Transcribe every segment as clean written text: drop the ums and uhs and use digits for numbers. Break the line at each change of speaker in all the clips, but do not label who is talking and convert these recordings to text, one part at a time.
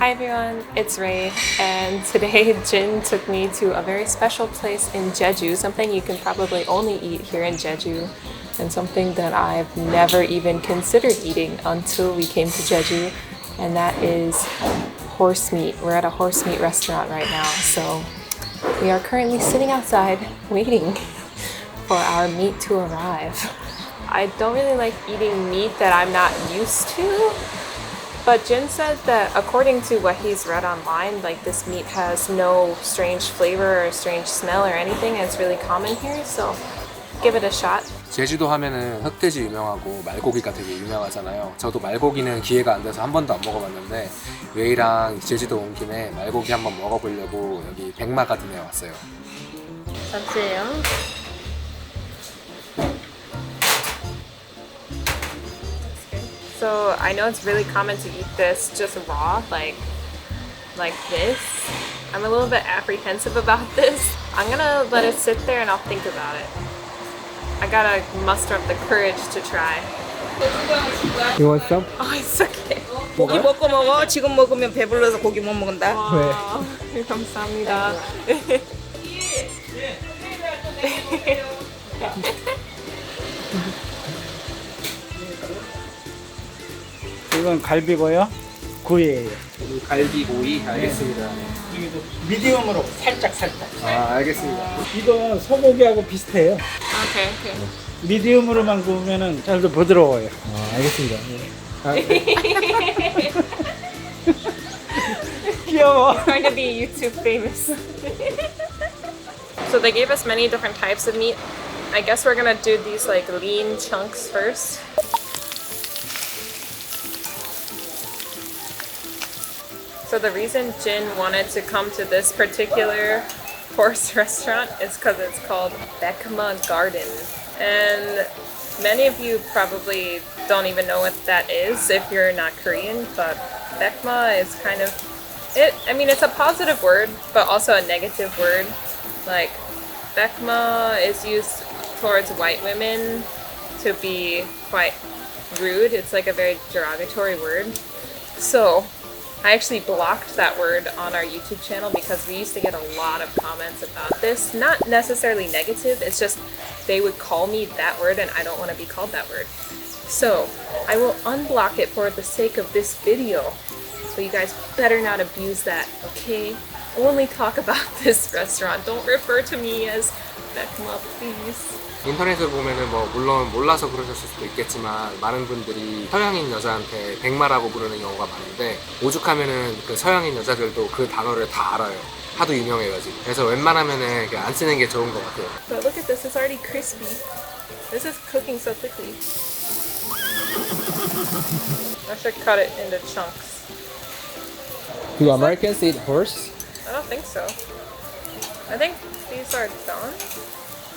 Hi everyone, it's Ray, and today Jin took me to a very special place in Jeju, something you can probably only eat here in Jeju, and something that I've never even considered eating until we came to Jeju, and that is horse meat. We're at a horse meat restaurant right now, so we are currently sitting outside waiting for our meat to arrive. I don't really like eating meat that I'm not used to. But Jin said that according to what he's read online, like this meat has no strange flavor or strange smell or anything, and it's really common here, so give it a shot.
제주도 하면은 흑돼지 유명하고 말고기가 되게 유명하잖아요. 저도 말고기는 기회가 안 돼서 한 번도 안 먹어봤는데 웨이랑 제주도 온 김에 말고기 한번 먹어보려고 여기 백마가든에 왔어요.
잠시만요. So I know it's really common to eat this just raw, like this. I'm a little bit apprehensive about this. I'm gonna let it sit there and I'll think about it. I gotta muster up the courage to try.
You want some?
Oh, it's okay.
고기 먹고 먹어. 지금 먹으면 배불러서 고기 못 먹는다.
왜? 감사합니다.
이건 갈비고요. 구이예요.
갈비고기 알겠습니다.
미디움으로 살짝.
아 알겠습니다.
이건 소고기하고 비슷해요.
Okay.
미디움으로만 구우면은 좀 더 부드러워요.
아 알겠습니다.
귀여워.
Trying to be YouTube famous. So they gave us many different types of meat. I guess we're gonna do these like lean chunks first. So the reason Jin wanted to come to this particular horse restaurant is because it's called Bekmagaden. And many of you probably don't even know what that is if you're not Korean, but Bekma is kind of it's a positive word, but also a negative word. Like, Bekma is used towards white women to be quite rude. It's like a very derogatory word. So I actually blocked that word on our YouTube channel because we used to get a lot of comments about this. Not necessarily negative, it's just they would call me that word and I don't want to be called that word. So I will unblock it for the sake of this video. So you guys better not abuse that, okay? Only talk about this restaurant. Don't refer to me as Bekma, please.
인터넷을 보면은 뭐 물론 몰라서 그러셨을 수도 있겠지만 많은 분들이 서양인 여자한테 백마라고 부르는 경우가 많은데 오죽하면은 그 서양인 여자들도 그 단어를 다 알아요. 하도 유명해요 지금. 그래서 웬만하면은 안 쓰는 게 좋은 것 같아요.
But look at this, it's already crispy. This is cooking so quickly. I should cut it into chunks.
Do Americans eat horse?
I don't think so. I think these are done.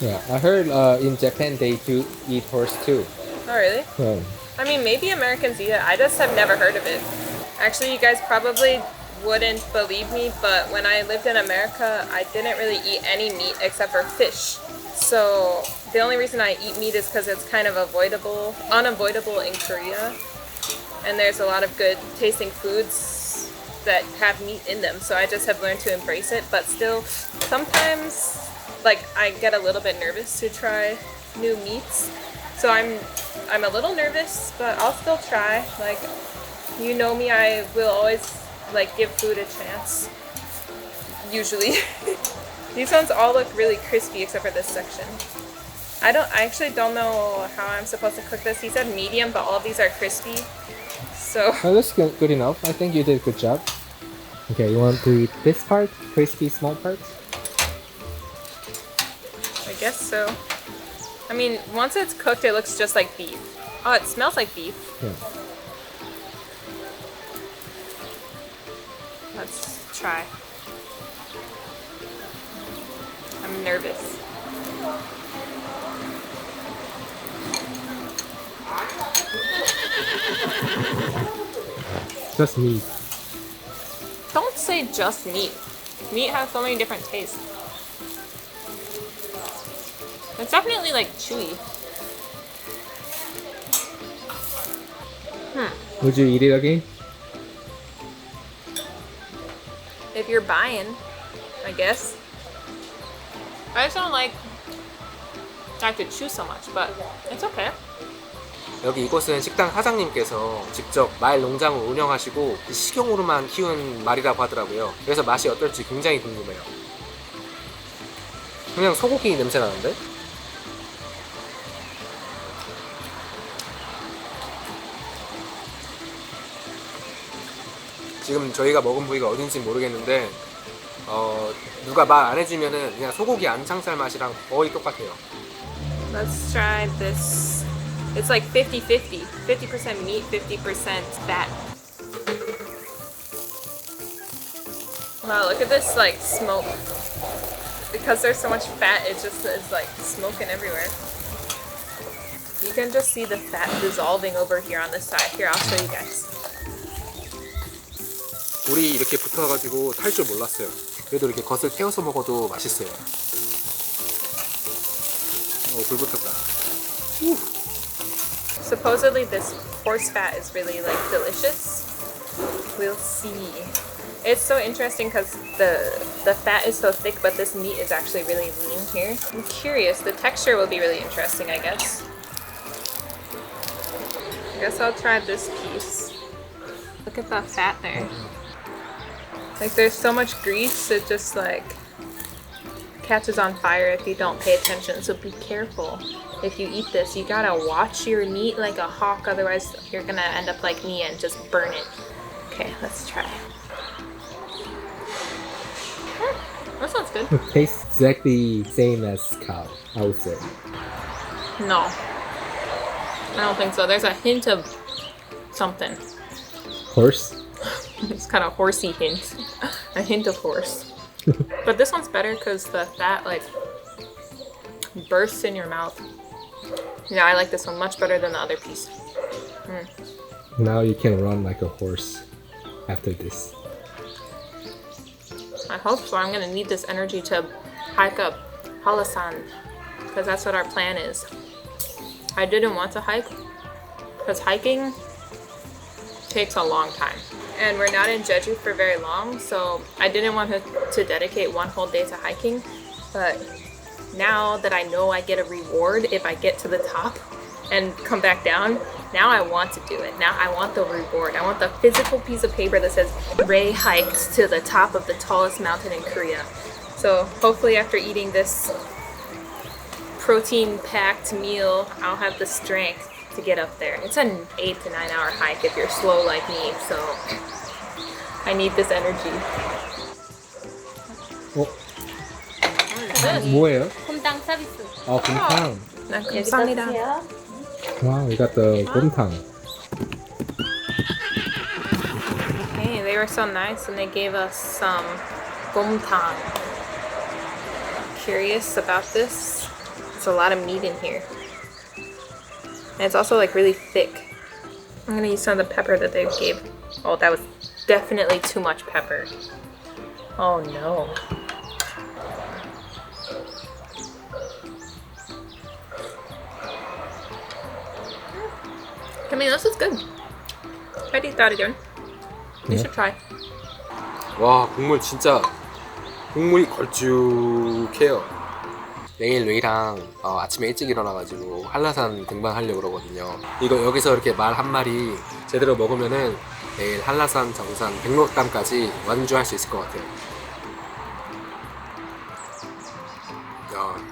Yeah, I heard in Japan they do eat horse too.
Oh, really?
Yeah.
I mean, maybe Americans eat it. I just have never heard of it. Actually, you guys probably wouldn't believe me, but when I lived in America, I didn't really eat any meat except for fish. So the only reason I eat meat is because it's kind of unavoidable in Korea. And there's a lot of good tasting foods that have meat in them. So I just have learned to embrace it. But still, sometimes I get a little bit nervous to try new meats. So I'm a little nervous, but I'll still try. Like, you know me, I will always give food a chance. Usually. These ones all look really crispy except for this section. I actually don't know how I'm supposed to cook this. He said medium, but all of these are crispy. So
Well, that's good enough. I think you did a good job. Okay, you want to eat this part? Crispy small parts?
I guess so. I mean, once it's cooked, it looks just like beef. Oh, it smells like beef.
Yeah.
Let's try. I'm nervous.
Just meat.
Don't say just meat. Meat has so many different tastes. It's definitely chewy.
Would you eat it again?
you're buying, I guess. I just don't like I have to chew so much, but it's okay.
여기 이곳은 식당 사장님께서 직접 말 농장을 운영하시고 식용으로만 키운 말이라고 하더라고요. 그래서 맛이 어떨지 굉장히 궁금해요. 그냥 소고기 냄새 나는데? 지금 저희가 먹은 부위가 어딘지 모르겠는데 누가 말 안 해주면은 그냥 소고기 안창살 맛이랑 거의 똑같아요.
Let's try this. It's like 50-50. 50% meat, 50% fat. Wow, look at this like smoke. Because there's so much fat, it just is like smoking everywhere. You can just see the fat dissolving over here on the side. Here, I'll show you guys.
불이 이렇게 붙어가지고 탈 줄 몰랐어요. 그래도 이렇게 겉을 태워서 먹어도 맛있어요. 불 붙었다.
Supposedly this horse fat is really like delicious. We'll see. It's so interesting because the fat is so thick, but this meat is actually really lean here. I'm curious. The texture will be really interesting, I guess. I guess I'll try this piece. Look at the fat there. Like there's so much grease, it just like catches on fire if you don't pay attention. So be careful. If you eat this, you gotta watch your meat like a hawk, otherwise you're gonna end up like me and just burn it. Okay, let's try. That sounds good.
It tastes exactly same as cow, I would say.
No, I don't think so. There's a hint of something.
Horse?
It's kind of horsey hint. A hint of horse. But this one's better because the fat like bursts in your mouth. Yeah, I like this one much better than the other piece.
Now you can run like a horse after this.
I hope so. I'm gonna need this energy to hike up Halasan because that's what our plan is. I didn't want to hike because hiking takes a long time. And we're not in Jeju for very long, so I didn't want to dedicate one whole day to hiking. But now that I know I get a reward if I get to the top and come back down, now I want to do it. Now I want the reward. I want the physical piece of paper that says Ray hiked to the top of the tallest mountain in Korea. So hopefully after eating this protein-packed meal, I'll have the strength to get up there. It's an 8 to 9 hour hike if you're slow like me, so I need this energy.
뭐예요?
곰탕 서비스.
곰탕.
네, 감사합니다.
Wow, we got the 곰탕.
Hey, they were so nice and they gave us some gomtang. Curious about this? There's a lot of meat in here. And it's also like really thick. I'm gonna use some of the pepper that they gave. Oh, that was definitely too much pepper. Oh no. I mean, this is good. I'd eat that again. You should try.
와, 국물 국물이 걸쭉해요. 내일 레이랑 아침에 일찍 일어나가지고 한라산 등반하려고 그러거든요. 이거 여기서 이렇게 말 한 마리 제대로 먹으면은 내일 한라산 정상 백록담까지 완주할 수 있을 것 같아요. 야.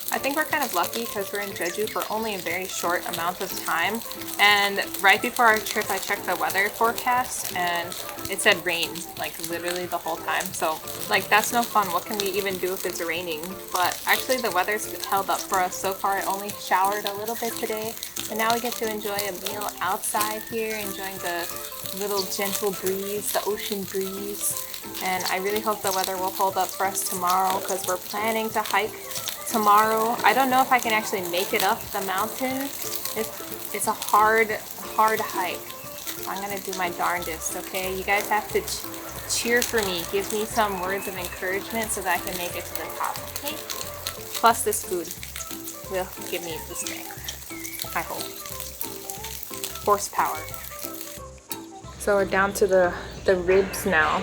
I think we're kind of lucky because we're in Jeju for only a very short amount of time. And right before our trip, I checked the weather forecast and it said rain, like literally the whole time. So like that's no fun. What can we even do if it's raining? But actually the weather's held up for us so far. It only showered a little bit today. And now we get to enjoy a meal outside here, enjoying the little gentle breeze, the ocean breeze. And I really hope the weather will hold up for us tomorrow because we're planning to hike tomorrow. I don't know if I can actually make it up the mountain. It's a hard hike. I'm gonna do my darndest, okay? You guys have to cheer for me. Give me some words of encouragement so that I can make it to the top, okay? Plus this food will give me the strength, I hope. Horsepower. So we're down to the ribs now.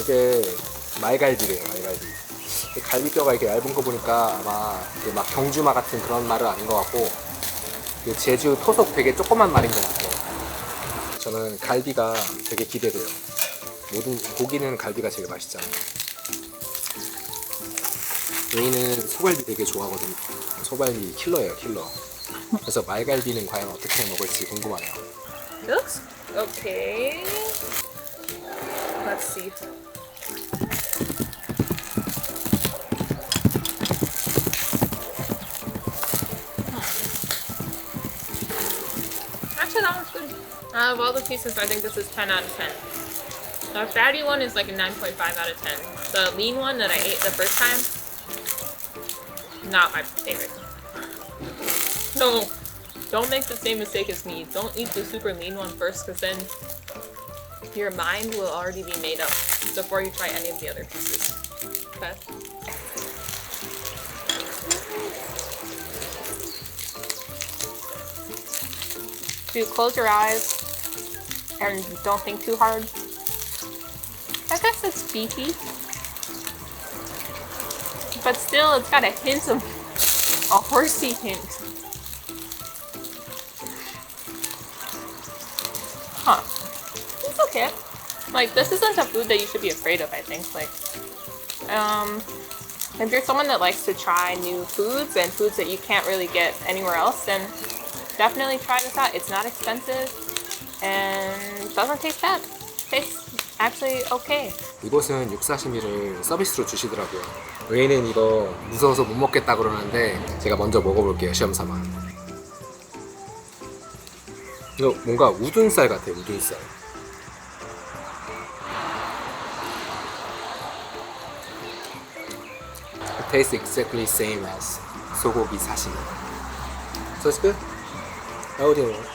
이게 말갈비래요, 말갈비. 갈비뼈가 이렇게 얇은 거 보니까 아마 막 경주마 같은 그런 말은 아닌 것 같고 제주 토속 되게 조그만 말인 것 같아요. 저는 갈비가 되게 기대돼요. 모든 고기는 갈비가 제일 맛있잖아요. 저희는 소갈비 되게 좋아하거든요. 소갈비 킬러예요, 킬러. 그래서 말갈비는 과연 어떻게 먹을지 궁금하네요.
Looks okay. Let's see. Actually, that one's good. Out of all the pieces, I think this is 10 out of 10. The fatty one is like a 9.5 out of 10. The lean one that I ate the first time, not my favorite. No, don't make the same mistake as me. Don't eat the super lean one first, because then your mind will already be made up before you try any of the other pieces. Okay? If you close your eyes and don't think too hard, I guess it's beefy. But still, it's got a hint of a horsey hint. Huh. It's okay. Like, this isn't a food that you should be afraid of, I think. Like, if you're someone that likes to try new foods and foods that you can't really get anywhere else, then definitely try this out. It's not expensive and doesn't taste bad. Tastes actually okay.
이곳은 육사시미를 서비스로 주시더라고요. 웨이는 이거 무서워서 못 먹겠다 그러는데 제가 먼저 먹어볼게요, 시험삼아. 이거 뭔가 우둔살 같아요, 우둔살. It tastes exactly same as 소고기 사시미. So it's good. How do you want?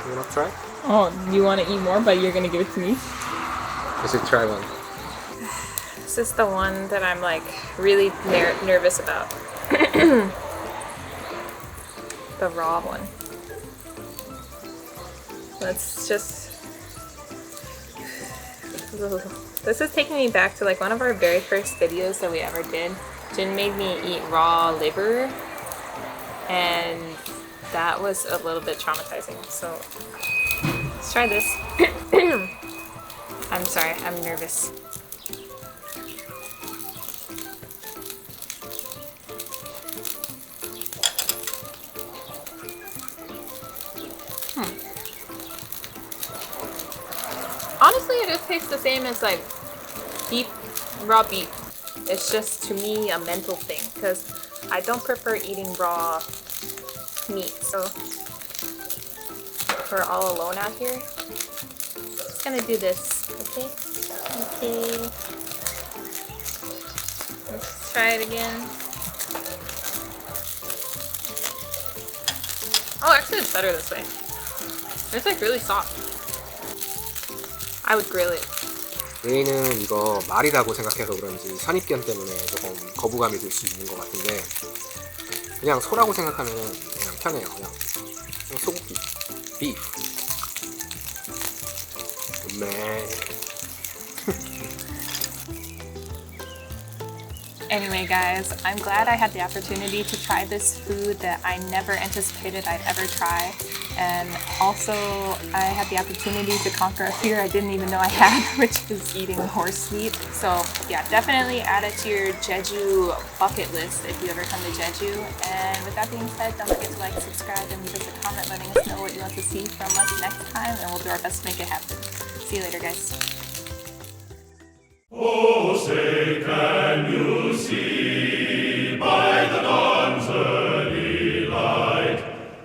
You wanna try?
Oh, you want to eat more, but you're gonna give it to me?
I should try one.
This is the one that I'm like really nervous about. The raw one. Let's just... This is taking me back to like one of our very first videos that we ever did. Jin made me eat raw liver, and that was a little bit traumatizing. So let's try this. I'm sorry, I'm nervous. Honestly, it just tastes the same as like beef, raw beef. It's just, to me, a mental thing, because I don't prefer eating raw meat. So we're all alone out here. Just gonna do this, okay? Okay. Let's try it again. Oh, actually it's better this way. It's like really soft. I would grill it.
웨이는 이거 말이라고 생각해서 그런지 선입견 때문에 조금 거부감이 들 수 있는 것 같은데 그냥 소라고 생각하면 그냥 편해요. 그냥 소고기, beef. Man.
Anyway guys, I'm glad I had the opportunity to try this food that I never anticipated I'd ever try. And also, I had the opportunity to conquer a fear I didn't even know I had, which is eating horse meat. So yeah, definitely add it to your Jeju bucket list if you ever come to Jeju. And with that being said, don't forget to like, subscribe, and leave us a comment letting us know what you want to see from us next time, and we'll do our best to make it happen. See you later, guys.
Oh, say can you see